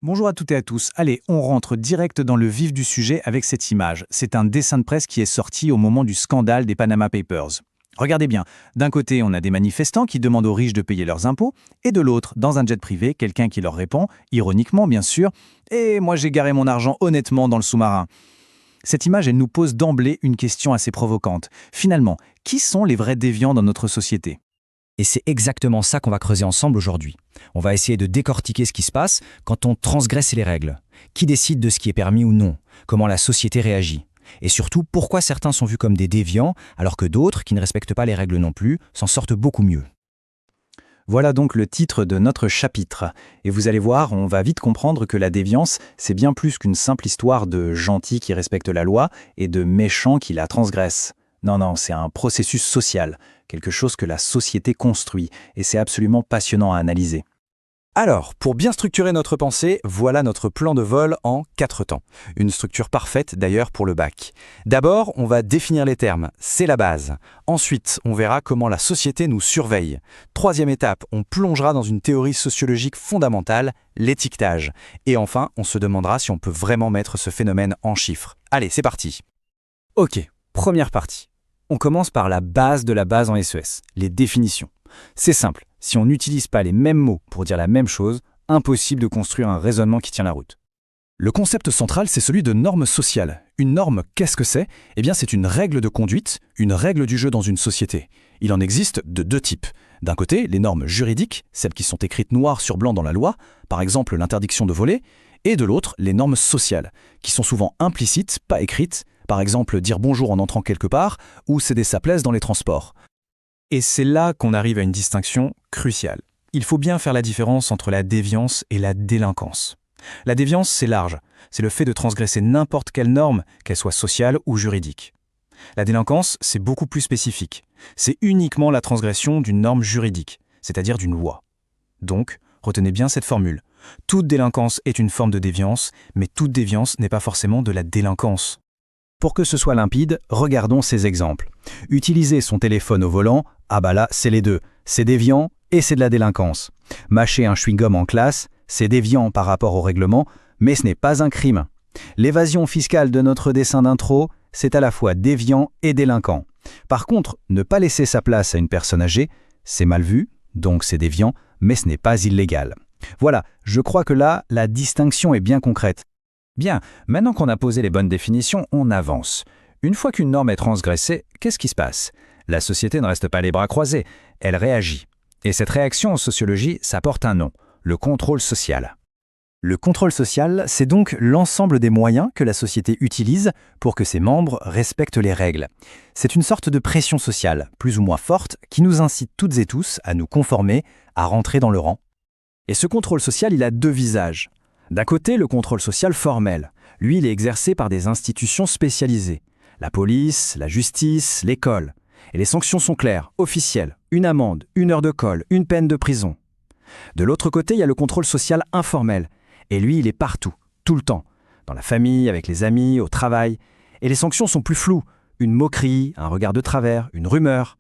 Bonjour à toutes et à tous. Allez, on rentre direct dans le vif du sujet avec cette image. C'est un dessin de presse qui est sorti au moment du scandale des Panama Papers. Regardez bien, d'un côté, on a des manifestants qui demandent aux riches de payer leurs impôts, et de l'autre, dans un jet privé, quelqu'un qui leur répond, ironiquement bien sûr, «Et moi j'ai garé mon argent honnêtement dans le sous-marin». Cette image, elle nous pose d'emblée une question assez provocante. Finalement, qui sont les vrais déviants dans notre société ? Et c'est exactement ça qu'on va creuser ensemble aujourd'hui. On va essayer de décortiquer ce qui se passe quand on transgresse les règles. Qui décide de ce qui est permis ou non ? Comment la société réagit ? Et surtout, pourquoi certains sont vus comme des déviants, alors que d'autres, qui ne respectent pas les règles non plus, s'en sortent beaucoup mieux. Voilà donc le titre de notre chapitre. Et vous allez voir, on va vite comprendre que la déviance, c'est bien plus qu'une simple histoire de gentils qui respectent la loi et de méchants qui la transgressent. Non, c'est un processus social, quelque chose que la société construit, et c'est absolument passionnant à analyser. Alors, pour bien structurer notre pensée, voilà notre plan de vol en 4 temps. Une structure parfaite d'ailleurs pour le bac. D'abord, on va définir les termes, c'est la base. Ensuite, on verra comment la société nous surveille. Troisième étape, on plongera dans une théorie sociologique fondamentale, l'étiquetage. Et enfin, on se demandera si on peut vraiment mettre ce phénomène en chiffres. Allez, c'est parti. Ok, première partie. On commence par la base de la base en SES, les définitions. C'est simple, si on n'utilise pas les mêmes mots pour dire la même chose, impossible de construire un raisonnement qui tient la route. Le concept central, c'est celui de norme sociale. Une norme, qu'est-ce que c'est ? Eh bien, c'est une règle de conduite, une règle du jeu dans une société. Il en existe de 2 types. D'un côté, les normes juridiques, celles qui sont écrites noir sur blanc dans la loi, par exemple l'interdiction de voler, et de l'autre, les normes sociales, qui sont souvent implicites, pas écrites, par exemple dire bonjour en entrant quelque part, ou céder sa place dans les transports. Et c'est là qu'on arrive à une distinction cruciale. Il faut bien faire la différence entre la déviance et la délinquance. La déviance, c'est large. C'est le fait de transgresser n'importe quelle norme, qu'elle soit sociale ou juridique. La délinquance, c'est beaucoup plus spécifique. C'est uniquement la transgression d'une norme juridique, c'est-à-dire d'une loi. Donc, retenez bien cette formule. Toute délinquance est une forme de déviance, mais toute déviance n'est pas forcément de la délinquance. Pour que ce soit limpide, regardons ces exemples. Utiliser son téléphone au volant, ah bah là, c'est les deux. C'est déviant et c'est de la délinquance. Mâcher un chewing-gum en classe, c'est déviant par rapport au règlement, mais ce n'est pas un crime. L'évasion fiscale de notre dessin d'intro, c'est à la fois déviant et délinquant. Par contre, ne pas laisser sa place à une personne âgée, c'est mal vu, donc c'est déviant, mais ce n'est pas illégal. Voilà, je crois que là, la distinction est bien concrète. Bien, maintenant qu'on a posé les bonnes définitions, on avance. Une fois qu'une norme est transgressée, qu'est-ce qui se passe ? La société ne reste pas les bras croisés, elle réagit. Et cette réaction en sociologie, ça porte un nom, le contrôle social. Le contrôle social, c'est donc l'ensemble des moyens que la société utilise pour que ses membres respectent les règles. C'est une sorte de pression sociale, plus ou moins forte, qui nous incite toutes et tous à nous conformer, à rentrer dans le rang. Et ce contrôle social, il a 2 visages. D'un côté, le contrôle social formel. Lui, il est exercé par des institutions spécialisées. La police, la justice, l'école. Et les sanctions sont claires, officielles. Une amende, 1 heure de colle, une peine de prison. De l'autre côté, il y a le contrôle social informel. Et lui, il est partout, tout le temps. Dans la famille, avec les amis, au travail. Et les sanctions sont plus floues. Une moquerie, un regard de travers, une rumeur.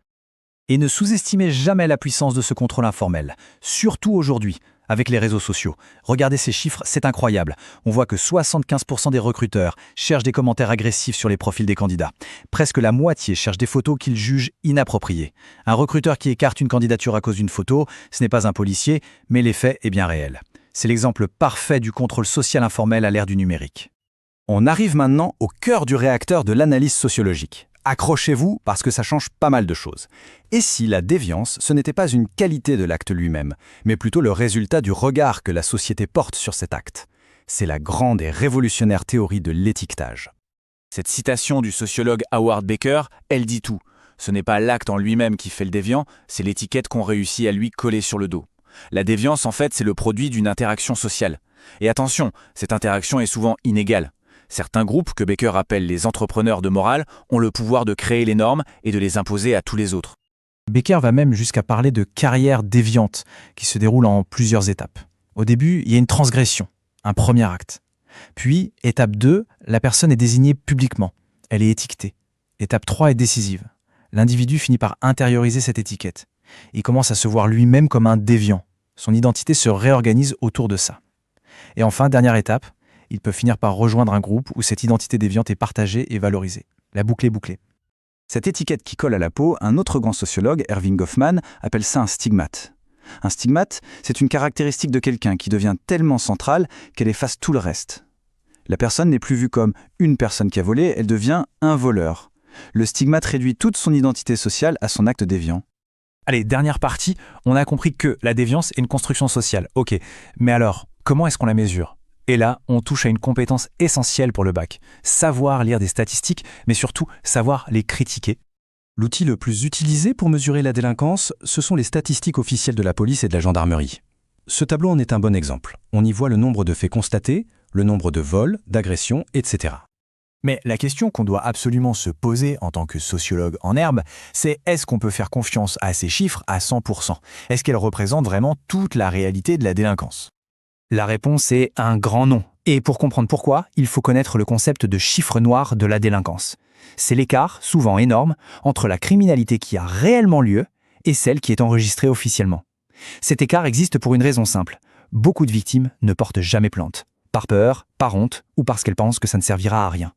Et ne sous-estimez jamais la puissance de ce contrôle informel. Surtout aujourd'hui, avec les réseaux sociaux. Regardez ces chiffres, c'est incroyable. On voit que 75% des recruteurs cherchent des commentaires agressifs sur les profils des candidats. Presque la moitié cherchent des photos qu'ils jugent inappropriées. Un recruteur qui écarte une candidature à cause d'une photo, ce n'est pas un policier, mais l'effet est bien réel. C'est l'exemple parfait du contrôle social informel à l'ère du numérique. On arrive maintenant au cœur du réacteur de l'analyse sociologique. Accrochez-vous parce que ça change pas mal de choses. Et si la déviance, ce n'était pas une qualité de l'acte lui-même, mais plutôt le résultat du regard que la société porte sur cet acte ? C'est la grande et révolutionnaire théorie de l'étiquetage. Cette citation du sociologue Howard Baker, elle dit tout. Ce n'est pas l'acte en lui-même qui fait le déviant, c'est l'étiquette qu'on réussit à lui coller sur le dos. La déviance, en fait, c'est le produit d'une interaction sociale. Et attention, cette interaction est souvent inégale. Certains groupes, que Baker appelle les entrepreneurs de morale, ont le pouvoir de créer les normes et de les imposer à tous les autres. Baker va même jusqu'à parler de carrière déviante, qui se déroule en plusieurs étapes. Au début, il y a une transgression, un premier acte. Puis, étape 2, la personne est désignée publiquement. Elle est étiquetée. Étape 3 est décisive. L'individu finit par intérioriser cette étiquette. Il commence à se voir lui-même comme un déviant. Son identité se réorganise autour de ça. Et enfin, dernière étape, il peut finir par rejoindre un groupe où cette identité déviante est partagée et valorisée. La boucle est bouclée. Cette étiquette qui colle à la peau, un autre grand sociologue, Erving Goffman, appelle ça un stigmate. Un stigmate, c'est une caractéristique de quelqu'un qui devient tellement centrale qu'elle efface tout le reste. La personne n'est plus vue comme une personne qui a volé, elle devient un voleur. Le stigmate réduit toute son identité sociale à son acte déviant. Allez, dernière partie, on a compris que la déviance est une construction sociale. Ok, mais alors, comment est-ce qu'on la mesure ? Et là, on touche à une compétence essentielle pour le bac. Savoir lire des statistiques, mais surtout savoir les critiquer. L'outil le plus utilisé pour mesurer la délinquance, ce sont les statistiques officielles de la police et de la gendarmerie. Ce tableau en est un bon exemple. On y voit le nombre de faits constatés, le nombre de vols, d'agressions, etc. Mais la question qu'on doit absolument se poser en tant que sociologue en herbe, c'est est-ce qu'on peut faire confiance à ces chiffres à 100%? Est-ce qu'elles représentent vraiment toute la réalité de la délinquance? La réponse est un grand non. Et pour comprendre pourquoi, il faut connaître le concept de chiffre noir de la délinquance. C'est l'écart, souvent énorme, entre la criminalité qui a réellement lieu et celle qui est enregistrée officiellement. Cet écart existe pour une raison simple. Beaucoup de victimes ne portent jamais plainte. Par peur, par honte ou parce qu'elles pensent que ça ne servira à rien.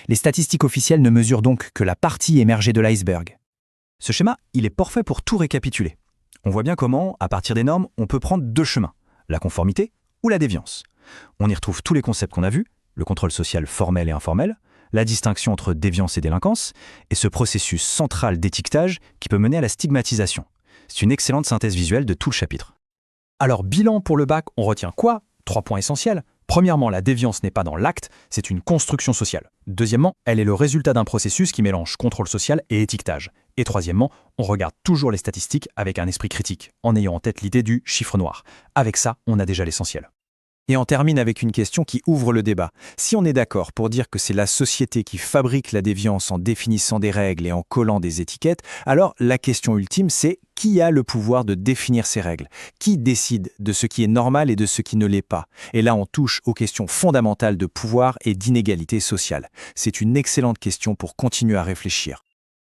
Les statistiques officielles ne mesurent donc que la partie émergée de l'iceberg. Ce schéma, il est parfait pour tout récapituler. On voit bien comment, à partir des normes, on peut prendre deux chemins, la conformité ou la déviance. On y retrouve tous les concepts qu'on a vus, le contrôle social formel et informel, la distinction entre déviance et délinquance, et ce processus central d'étiquetage qui peut mener à la stigmatisation. C'est une excellente synthèse visuelle de tout le chapitre. Alors, bilan pour le bac, on retient quoi ? 3 points essentiels. Premièrement, la déviance n'est pas dans l'acte, c'est une construction sociale. Deuxièmement, elle est le résultat d'un processus qui mélange contrôle social et étiquetage. Et troisièmement, on regarde toujours les statistiques avec un esprit critique, en ayant en tête l'idée du chiffre noir. Avec ça, on a déjà l'essentiel. Et on termine avec une question qui ouvre le débat. Si on est d'accord pour dire que c'est la société qui fabrique la déviance en définissant des règles et en collant des étiquettes, alors la question ultime, c'est qui a le pouvoir de définir ces règles ? Qui décide de ce qui est normal et de ce qui ne l'est pas ? Et là, on touche aux questions fondamentales de pouvoir et d'inégalité sociale. C'est une excellente question pour continuer à réfléchir.